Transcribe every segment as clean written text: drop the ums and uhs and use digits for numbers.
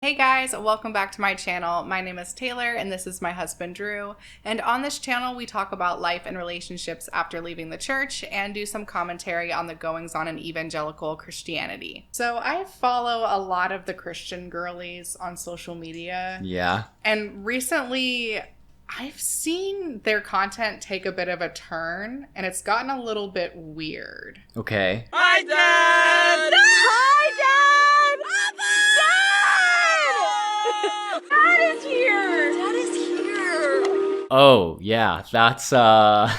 Hey guys, welcome back to my channel. My name is Taylor and this is my husband Drew. And on this channel we talk about life and relationships after leaving the church and do some commentary on the goings on in evangelical Christianity. So I follow a lot of the Christian girlies on social media. Yeah. And recently I've seen their content take a bit of a turn and it's gotten a little bit weird. Okay. Hi, Dad! Hi, Dad! Dad! Dad is here! Dad is here! Oh, yeah. That's, I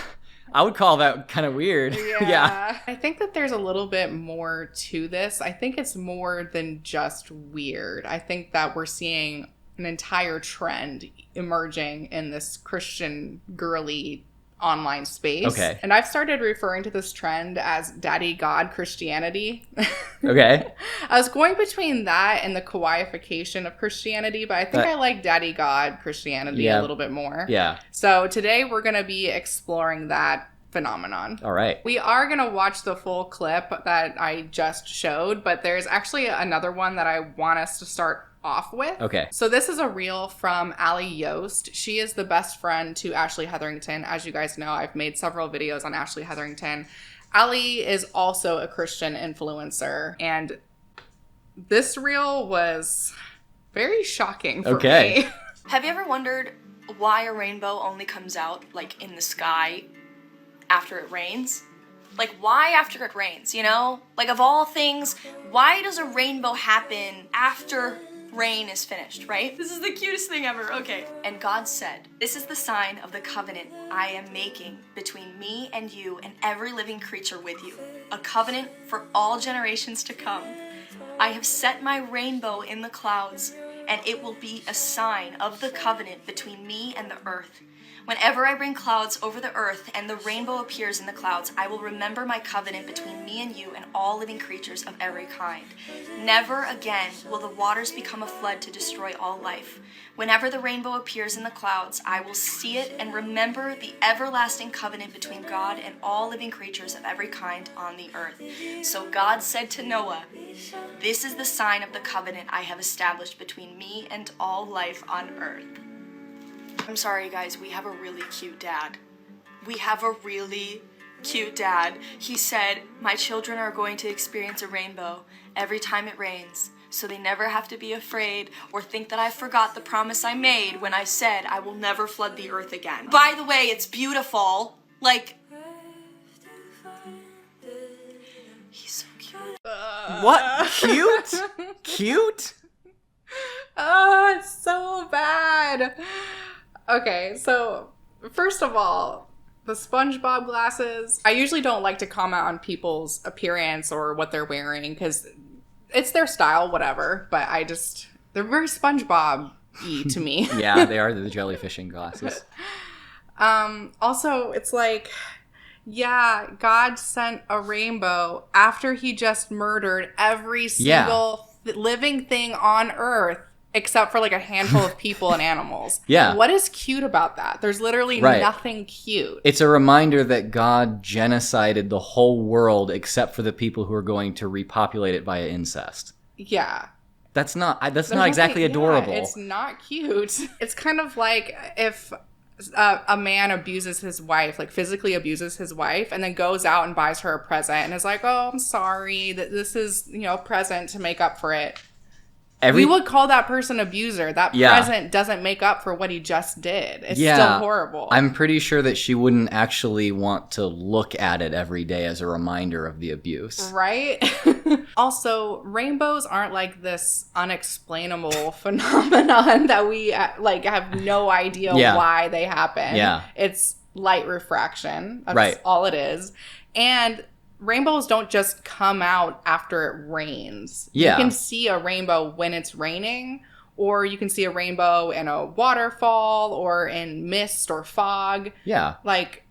would call that kind of weird. Yeah. I think that there's a little bit more to this. I think it's more than just weird. I think that we're seeing an entire trend emerging in this Christian girly online space. Okay. And I've started referring to this trend as Daddy God Christianity. Okay. I was going between that and the kawaiification of Christianity, but I think I like Daddy God Christianity a little bit more. Yeah. So today we're going to be exploring that phenomenon. All right. We are going to watch the full clip that I just showed, but there's actually another one that I want us to start off with. Okay. So this is a reel from Yost. She is the best friend to Ashley Hetherington. As you guys know, I've made several videos on Ashley Hetherington. Allie is also a Christian influencer, and this reel was very shocking for me. Have you ever wondered why a rainbow only comes out, like, in the sky after it rains? Like, why after it rains, you know? Like, of all things, why does a rainbow happen after rain is finished, right? This is the cutest thing ever. Okay. And God said, "This is the sign of the covenant I am making between me and you and every living creature with you, a covenant for all generations to come. I have set my rainbow in the clouds, and it will be a sign of the covenant between me and the earth. Whenever I bring clouds over the earth and the rainbow appears in the clouds, I will remember my covenant between me and you and all living creatures of every kind. Never again will the waters become a flood to destroy all life. Whenever the rainbow appears in the clouds, I will see it and remember the everlasting covenant between God and all living creatures of every kind on the earth." So God said to Noah, "This is the sign of the covenant I have established between me and all life on earth." I'm sorry, guys, we have a really cute dad. We have a really cute dad. He said, "My children are going to experience a rainbow every time it rains, so they never have to be afraid or think that I forgot the promise I made when I said I will never flood the earth again. By the way, it's beautiful. Like, he's so cute." What? Cute? Cute? Oh, it's so bad. Okay, so first of all, the SpongeBob glasses. I usually don't like to comment on people's appearance or what they're wearing because it's their style, whatever. But they're very SpongeBob-y to me. Yeah, they are the jellyfishing glasses. Also, it's like, yeah, God sent a rainbow after he just murdered every single living thing on Earth. Except for like a handful of people and animals. Yeah. What is cute about that? There's literally nothing cute. It's a reminder that God genocided the whole world except for the people who are going to repopulate it via incest. Yeah. That's not exactly adorable. Yeah, it's not cute. It's kind of like if a man abuses his wife, like physically abuses his wife, and then goes out and buys her a present and is like, "Oh, I'm sorry that this is, a present to make up for it." We would call that person abuser. That present doesn't make up for what he just did. It's still horrible. I'm pretty sure that she wouldn't actually want to look at it every day as a reminder of the abuse. Right? Also, rainbows aren't like this unexplainable phenomenon that we have no idea why they happen. Yeah. It's light refraction. That's all it is. And rainbows don't just come out after it rains. Yeah. You can see a rainbow when it's raining, or you can see a rainbow in a waterfall or in mist or fog. Yeah. Like,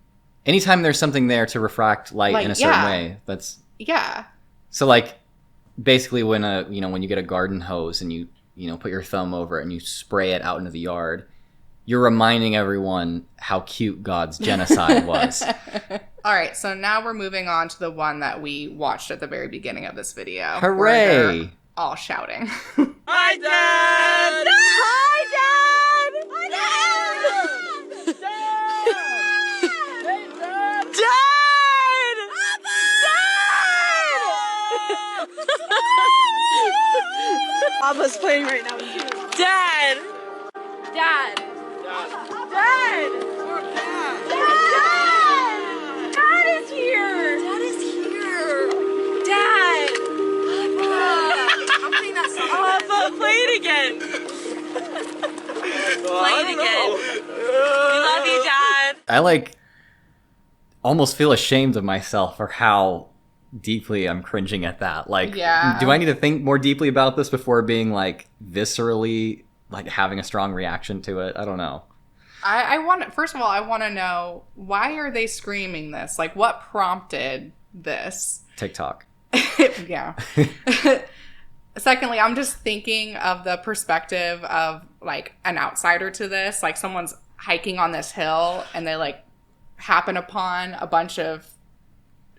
anytime there's something there to refract light in a certain way, that's... Yeah. So, like, basically when you get a garden hose and you put your thumb over it and you spray it out into the yard, you're reminding everyone how cute God's genocide was. All right, so now we're moving on to the one that we watched at the very beginning of this video. Hooray! All shouting. Hi, Dad! Hi, Dad! Dad! Papa's playing right now. Dad! Dad! Dad! Dad! Dad! Dad is here! Dad is here! Dad! I'm playing that song. Papa, play it again. Play it again. We love you, Dad. I almost feel ashamed of myself for how deeply I'm cringing at that. Like, Yeah. do I need to think more deeply about this before being viscerally having a strong reaction to it? I don't know. First of all, I want to know, why are they screaming this? Like, what prompted this? TikTok. Yeah. Secondly, I'm just thinking of the perspective of an outsider to this. Like, someone's hiking on this hill and they happen upon a bunch of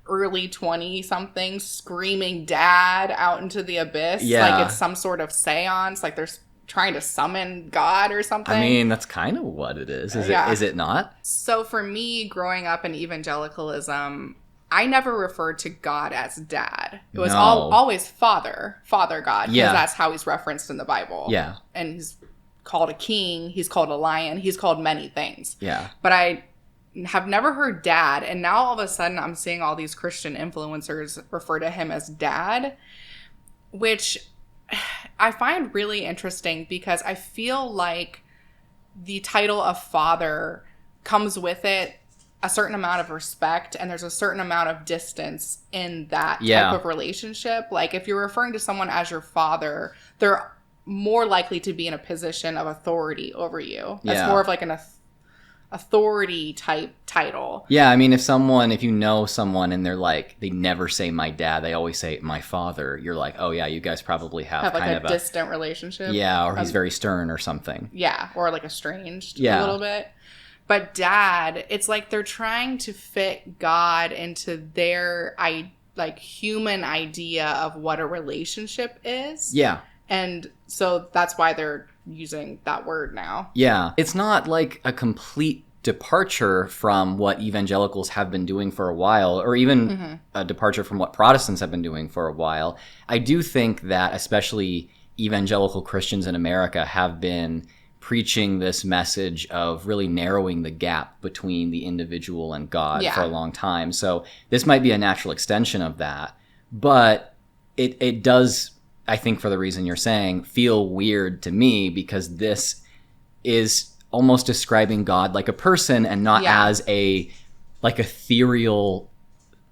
early 20-somethings screaming "Dad" out into the abyss. Yeah. Like it's some sort of seance. Like they're trying to summon God or something. I mean, that's kind of what it is. Is it not? So for me, growing up in evangelicalism, I never referred to God as Dad. It was always Father God. Because that's how he's referenced in the Bible. Yeah. And he's called a king. He's called a lion. He's called many things. Yeah. But I have never heard Dad. And now all of a sudden I'm seeing all these Christian influencers refer to him as Dad, which I find really interesting because I feel like the title of father comes with it a certain amount of respect, and there's a certain amount of distance in that type of relationship. Like if you're referring to someone as your father, they're more likely to be in a position of authority over you. That's more of an authority type title. Yeah, I mean, if you know someone and they never say my dad, they always say my father, you're like, oh yeah, you guys probably have kind of a distant relationship. Yeah, or he's very stern or something. Yeah, or estranged a little bit. But Dad, it's like they're trying to fit God into their human idea of what a relationship is. Yeah. And so that's why they're using that word now. Yeah. It's not like a complete departure from what evangelicals have been doing for a while, or even a departure from what Protestants have been doing for a while. I do think that especially evangelical Christians in America have been preaching this message of really narrowing the gap between the individual and God for a long time. So this might be a natural extension of that, but it does, I think for the reason you're saying, feel weird to me because this is almost describing God like a person and not as a ethereal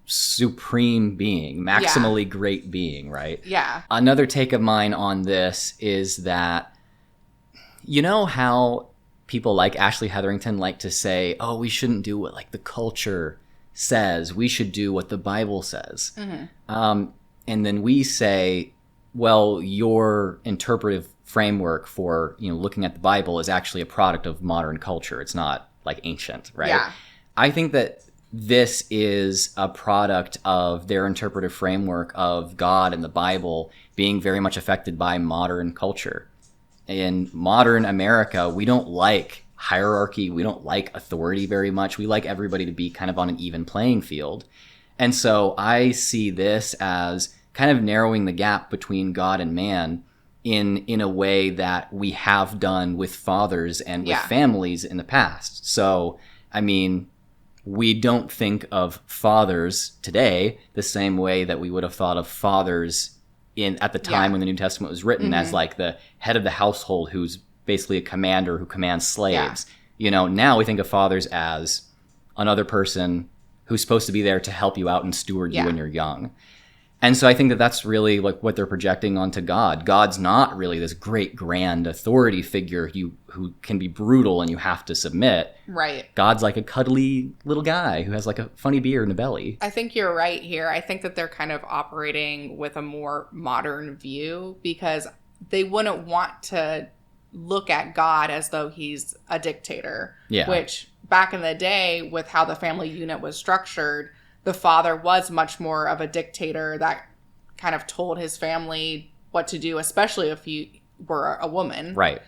supreme being, maximally great being, right? Yeah. Another take of mine on this is that, you know how people like Ashley Hetherington like to say, oh, we shouldn't do what the culture says. We should do what the Bible says. And then we say, well, your interpretive framework for looking at the Bible is actually a product of modern culture. It's not ancient, right? Yeah. I think that this is a product of their interpretive framework of God and the Bible being very much affected by modern culture. In modern America, we don't like hierarchy. We don't like authority very much. We like everybody to be kind of on an even playing field. And so I see this as kind of narrowing the gap between God and man in a way that we have done with fathers and with families in the past. So, I mean, we don't think of fathers today the same way that we would have thought of fathers at the time when the New Testament was written as the head of the household who's basically a commander who commands slaves. Now we think of fathers as another person who's supposed to be there to help you out and steward you when you're young. And so I think that that's really what they're projecting onto God. God's not really this great grand authority figure who can be brutal and you have to submit. Right. God's like a cuddly little guy who has a funny beard and a belly. I think you're right here. I think that they're kind of operating with a more modern view because they wouldn't want to look at God as though he's a dictator. Yeah. Which back in the day, with how the family unit was structured, the father was much more of a dictator that kind of told his family what to do, especially if he were a woman. Right.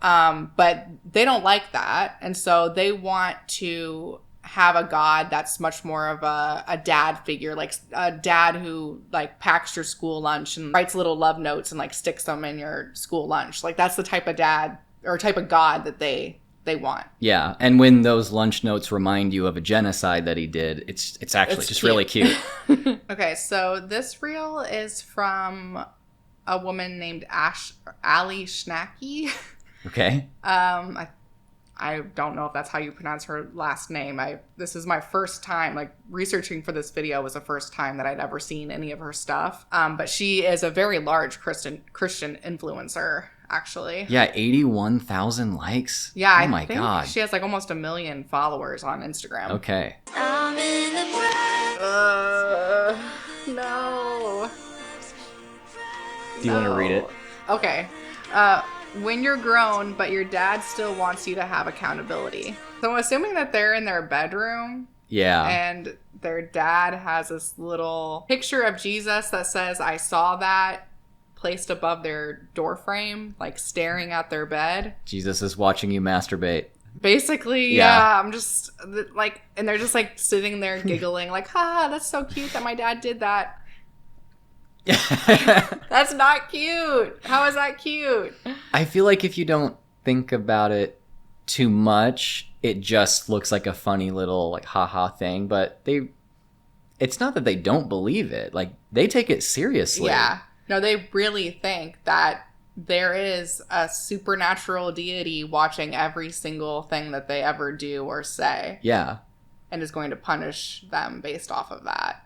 But they don't like that. And so they want to have a God that's much more of a dad figure, like a dad who like packs your school lunch and writes little love notes and like sticks them in your school lunch. Like that's the type of dad or type of God that they want. Yeah, and when those lunch notes remind you of a genocide that he did, it's actually just cute. really cute. Okay, so this reel is from a woman named Ali Schnacky. Okay. I don't know if that's how you pronounce her last name. This is my first time, like researching for this video was the first time that I'd ever seen any of her stuff. But she is a very large Christian influencer, actually. Yeah, 81,000 likes. Yeah, oh my God. She has like almost 1 million followers on Instagram. Okay. No. Do you want to read it? Okay. When you're grown, but your dad still wants you to have accountability. So I'm assuming that they're in their bedroom. Yeah. And their dad has this little picture of Jesus that says, I saw that, placed above their door frame, like staring at their bed. Jesus is watching you masturbate. Basically, yeah. I'm just like, and they're just like sitting there giggling, like, haha, that's so cute that my dad did that. That's not cute. How is that cute? I feel like if you don't think about it too much, it just looks like a funny little like haha thing, but it's not that they don't believe it. Like they take it seriously. Yeah. No, they really think that there is a supernatural deity watching every single thing that they ever do or say. Yeah. And is going to punish them based off of that.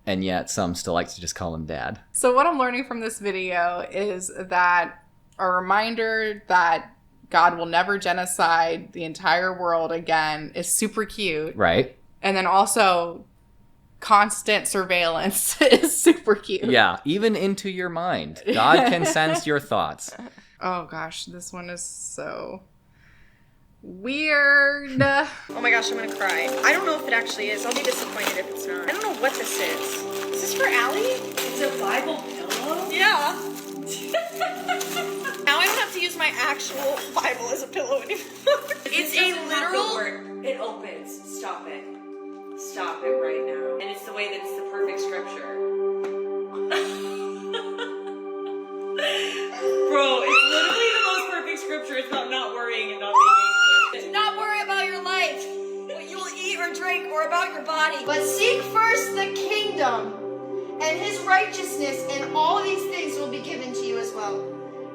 And yet some still like to just call him dad. So what I'm learning from this video is that a reminder that God will never genocide the entire world again is super cute. Right. And then also constant surveillance is super cute. Yeah, even into your mind. God can sense your thoughts. Oh gosh, this one is so weird. Oh my gosh, I'm gonna cry. I don't know if it actually is. I'll be disappointed if it's not. I don't know what this is. Is this for Allie? It's a Bible pillow? Yeah. Now I don't have to use my actual Bible as a pillow anymore. It's a literal... It opens. Stop it. Stop it right now. And it's the way that it's the perfect scripture. Bro, it's literally the most perfect scripture. It's about not worrying and not being anxious. Do not worry about your life, what you'll eat or drink, or about your body. But seek first the kingdom and his righteousness, and all these things will be given to you as well.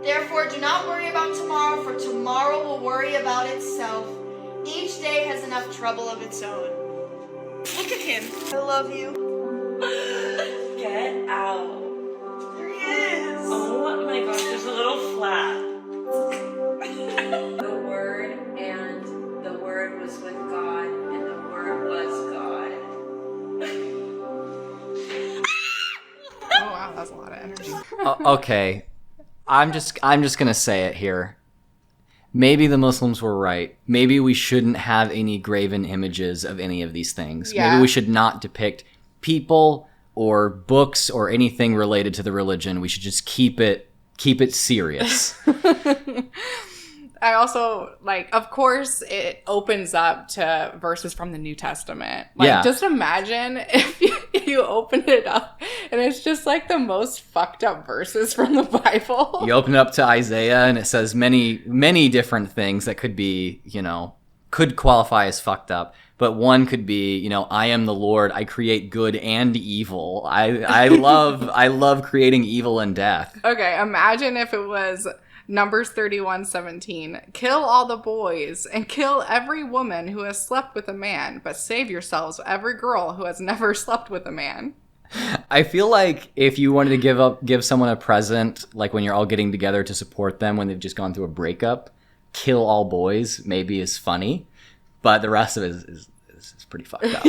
Therefore, do not worry about tomorrow, for tomorrow will worry about itself. Each day has enough trouble of its own. Look at him. I love you. Get out. There he is. Oh my gosh, there's a little flap. The Word was with God, and the Word was God. Oh wow, that's a lot of energy. Okay. I'm just going to say it here. Maybe the Muslims were right. Maybe we shouldn't have any graven images of any of these things. Yeah. Maybe we should not depict people or books or anything related to the religion. We should just keep it serious. I also, like, of course, it opens up to verses from the New Testament. Like, Yeah. just imagine if you open it up and it's just, like, the most fucked up verses from the Bible. You open it up to Isaiah and it says many, many different things that could be, could qualify as fucked up. But one could be, I am the Lord. I create good and evil. I love creating evil and death. Okay, imagine if it was Numbers 31:17. Kill all the boys and kill every woman who has slept with a man, but save yourselves every girl who has never slept with a man. I feel like if you wanted to give someone a present, like when you're all getting together to support them when they've just gone through a breakup, kill all boys maybe is funny, but the rest of it is pretty fucked up.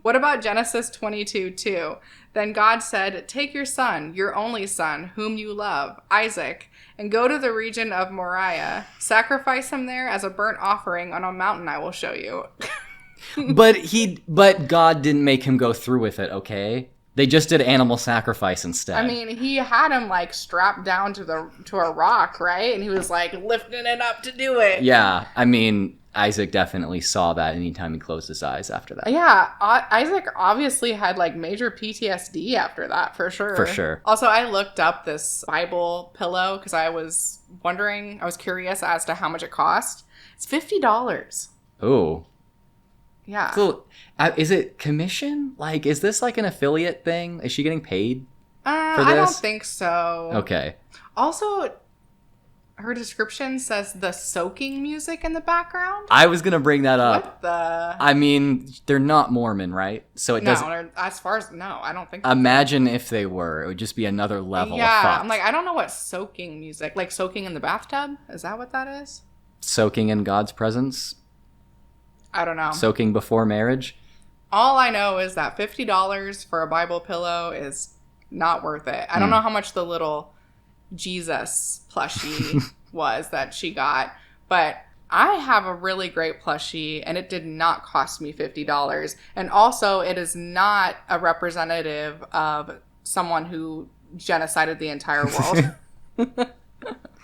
What about Genesis 22:2? Then God said, take your son, your only son, whom you love, Isaac, and go to the region of Moriah. Sacrifice him there as a burnt offering on a mountain I will show you. But God didn't make him go through with it, okay? They just did animal sacrifice instead. I mean, he had him like strapped down to a rock, right? And he was like lifting it up to do it. Yeah, I mean, Isaac definitely saw that anytime he closed his eyes after that. Yeah, Isaac obviously had like major PTSD after that, for sure. For sure. Also, I looked up this Bible pillow because I was curious as to how much it cost. It's $50. Oh. Yeah. So, is it commission? Like, is this like an affiliate thing? Is she getting paid for this? I don't think so. Okay. Also, her description says the soaking music in the background. I was going to bring that up. What the? I mean, they're not Mormon, right? So it doesn't... No, as far as... No, I don't think... Imagine if they were. It would just be another level of fucked. I'm like, I don't know what soaking music... Like soaking in the bathtub? Is that what that is? Soaking in God's presence? I don't know. Soaking before marriage? All I know is that $50 for a Bible pillow is not worth it. I don't know how much the little Jesus plushie was that she got, but I have a really great plushie and it did not cost me $50. And also it is not a representative of someone who genocided the entire world.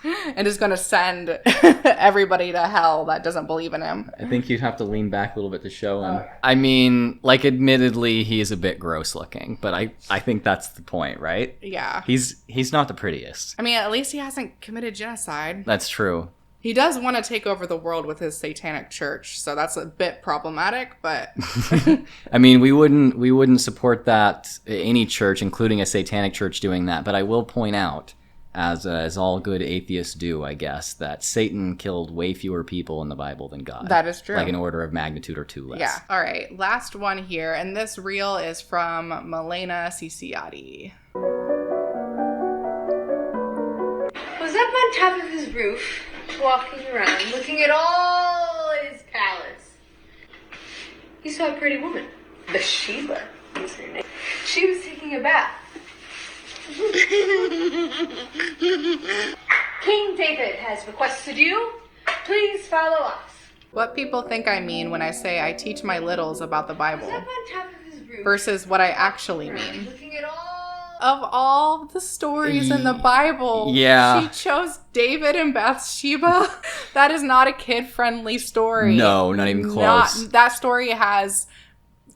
And is going to send everybody to hell that doesn't believe in him. I think you'd have to lean back a little bit to show him. I mean, like, admittedly, he is a bit gross looking, but I think that's the point, right? Yeah. He's not the prettiest. I mean, at least he hasn't committed genocide. That's true. He does want to take over the world with his satanic church, so that's a bit problematic, but... I mean, we wouldn't support that, any church, including a satanic church, doing that, but I will point out, as all good atheists do, I guess, that Satan killed way fewer people in the Bible than God. That is true. Like an order of magnitude or two less. Yeah. All right. Last one here. And this reel is from Milena Ciciotti. Was up on top of his roof, walking around, looking at all his palace. He saw a pretty woman. Bathsheba is her name. She was taking a bath. King David has requested you. Please follow us. What people think I mean when I say I teach my littles about the Bible Was up on top of his roof, versus what I actually mean. looking at all. Of all the stories in the Bible, Yeah. she chose David and Bathsheba. That is not a kid-friendly story. No, not even close. That story has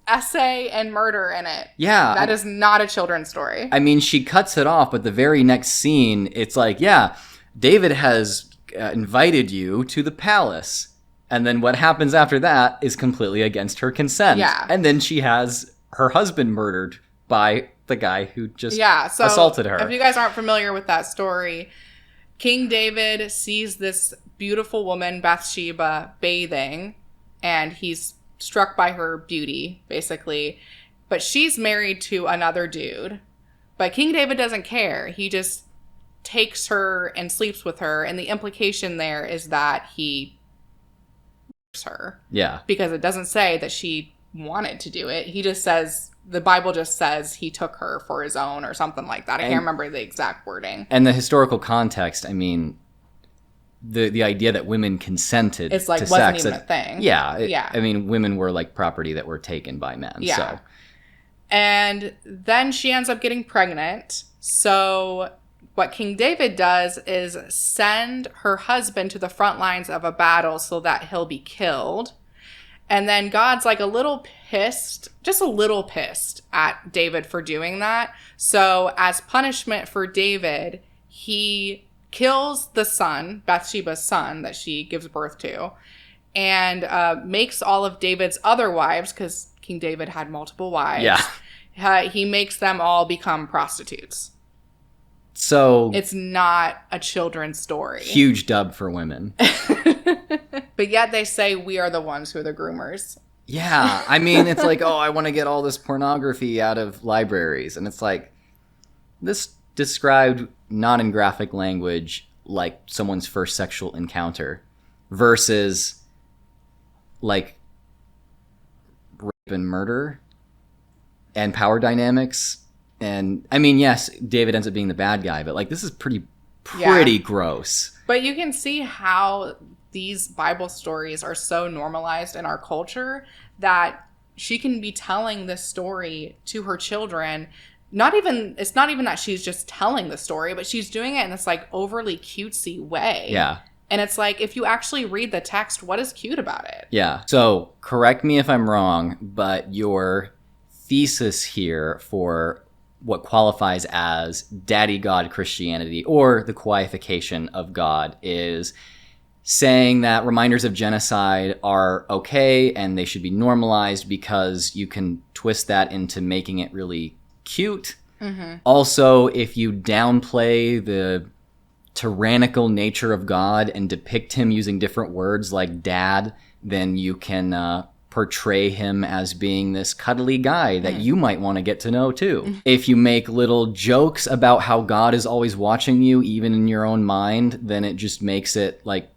essay and murder in it. Yeah. That is not a children's story. I mean, she cuts it off, but the very next scene, it's like, yeah, David has invited you to the palace. And then what happens after that is completely against her consent. Yeah. And then she has her husband murdered by the guy who just so assaulted her. If you guys aren't familiar with that story, King David sees this beautiful woman, Bathsheba, bathing, and he's struck by her beauty, basically. But she's married to another dude. But King David doesn't care. He just takes her and sleeps with her. And the implication there is that he rapes her. Yeah. Because it doesn't say that she wanted to do it. He just says, the Bible just says he took her for his own or something like that. I can't remember the exact wording. And the historical context, I mean, the idea that women consented it's like to wasn't sex. even a thing. Yeah. Yeah. I mean, women were like property that were taken by men. Yeah. So. And then she ends up getting pregnant. So what King David does is send her husband to the front lines of a battle so that he'll be killed. And then God's like a little pissed, just a little pissed at David for doing that. So as punishment for David, he kills the son, Bathsheba's son that she gives birth to, and makes all of David's other wives, because King David had multiple wives. Yeah. He makes them all become prostitutes. So It's not a children's story. huge dub for women. But yet they say we are the ones who are the groomers. Yeah. I mean, it's like, oh, I want to get all this pornography out of libraries. And it's like, this described not in graphic language like someone's first sexual encounter versus like rape and murder and power dynamics. And I mean, yes, David ends up being the bad guy, but like this is pretty gross. But you can see how these Bible stories are so normalized in our culture that she can be telling this story to her children it's not even that she's just telling the story, but she's doing it in this like overly cutesy way. Yeah. And it's like, if you actually read the text, what is cute about it? Yeah. So correct me if I'm wrong, but your thesis here for what qualifies as daddy God Christianity, or the qualification of God, is saying that reminders of genocide are okay and they should be normalized because you can twist that into making it really cute. Mm-hmm. Also, if you downplay the tyrannical nature of God and depict him using different words like dad, then you can portray him as being this cuddly guy that you might want to get to know too. If you make little jokes about how God is always watching you, even in your own mind, then it just makes it like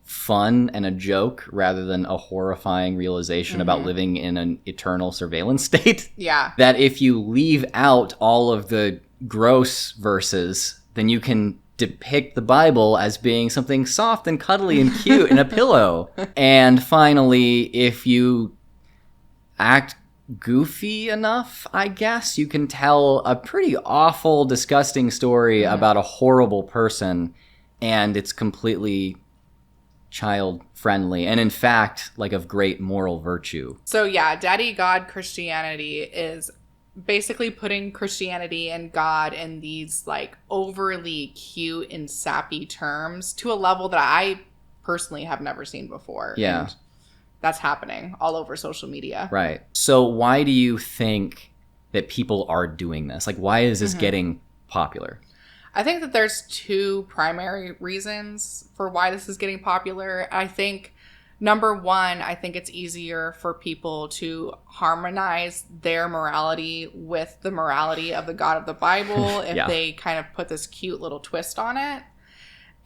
fun and a joke rather than a horrifying realization about living in an eternal surveillance state. Yeah. That if you leave out all of the gross verses, then you can depict the Bible as being something soft and cuddly and cute in a pillow. And finally, if you act goofy enough, I guess, you can tell a pretty awful, disgusting story about a horrible person, and it's completely child friendly and in fact like of great moral virtue. So yeah, daddy God Christianity is basically putting Christianity and God in these like overly cute and sappy terms to a level that I personally have never seen before. Yeah. And that's happening all over social media. Right. So why do you think that people are doing this? Like, why is this getting popular? I think that there's two primary reasons for why this is getting popular. I think number one, I think it's easier for people to harmonize their morality with the morality of the God of the Bible if they kind of put this cute little twist on it.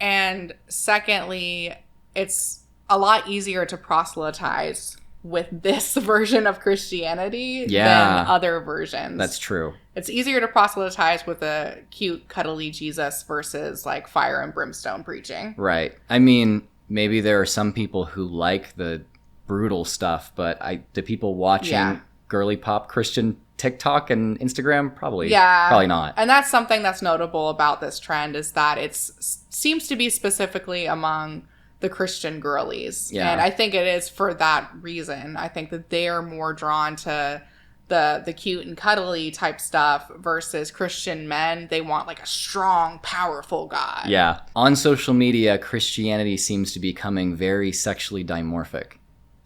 And secondly, it's a lot easier to proselytize with this version of Christianity than other versions. That's true. It's easier to proselytize with a cute, cuddly Jesus versus like fire and brimstone preaching. Right. I mean, maybe there are some people who like the brutal stuff, but the people watching girly pop Christian TikTok and Instagram, probably not. And that's something that's notable about this trend, is that it seems to be specifically among the Christian girlies. Yeah. And I think it is for that reason. I think that they are more drawn to the cute and cuddly type stuff versus Christian men. They want like a strong, powerful God. Yeah. On social media, Christianity seems to be becoming very sexually dimorphic.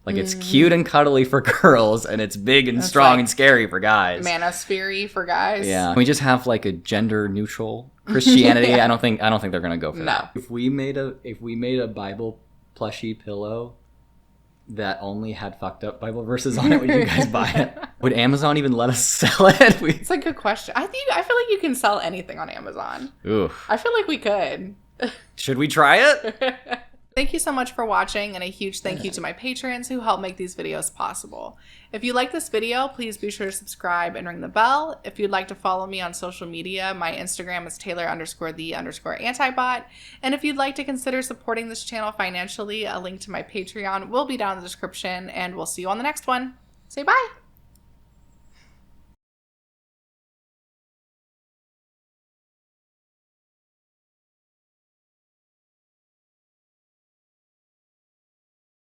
Like it's cute and cuddly for girls, and it's big and strong like and scary for guys. Manosphere for guys. Yeah. Can we just have like a gender neutral Christianity? I don't think they're gonna go for that. If we made a Bible plushie pillow that only had fucked up Bible verses on it, would you guys buy it? Would Amazon even let us sell it? It's a good question. I feel like you can sell anything on Amazon. Ooh. I feel like we could. Should we try it? Thank you so much for watching, and a huge thank you to my patrons who help make these videos possible. If you like this video, please be sure to subscribe and ring the bell. If you'd like to follow me on social media, my Instagram is Taylor_the_antibot. And if you'd like to consider supporting this channel financially, a link to my Patreon will be down in the description, and we'll see you on the next one. Say bye!